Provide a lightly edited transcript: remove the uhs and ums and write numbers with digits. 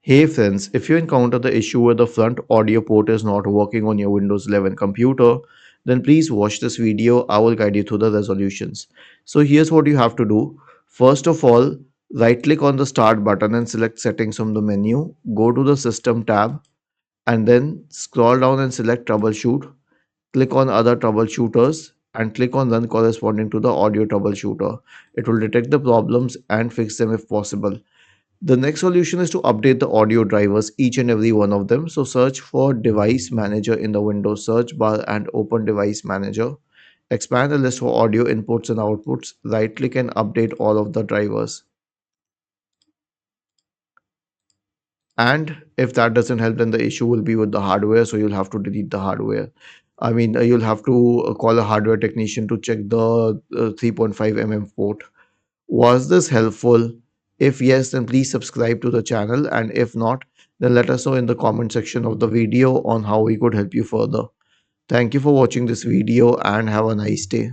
Hey friends, if you encounter the issue where the front audio port is not working on your Windows 11 computer, then please watch this video. I will guide you through the resolutions. So here's what you have to do. First of all, right click on the start button and select settings from the menu. Go to the system tab and then scroll down and select troubleshoot. Click on other troubleshooters and click on run corresponding to the audio troubleshooter. It will detect the problems and fix them if possible. The next solution is to update the audio drivers, each and every one of them. So search for device manager in the Windows search bar and open device manager. Expand the list for audio inputs and outputs. Right click and update all of the drivers. And if that doesn't help, then the issue will be with the hardware. So you'll have to delete the hardware. You'll have to call a hardware technician to check the 3.5 mm port. Was this helpful? If yes, then please subscribe to the channel, and if not, then let us know in the comment section of the video on how we could help you further. Thank you for watching this video and have a nice day.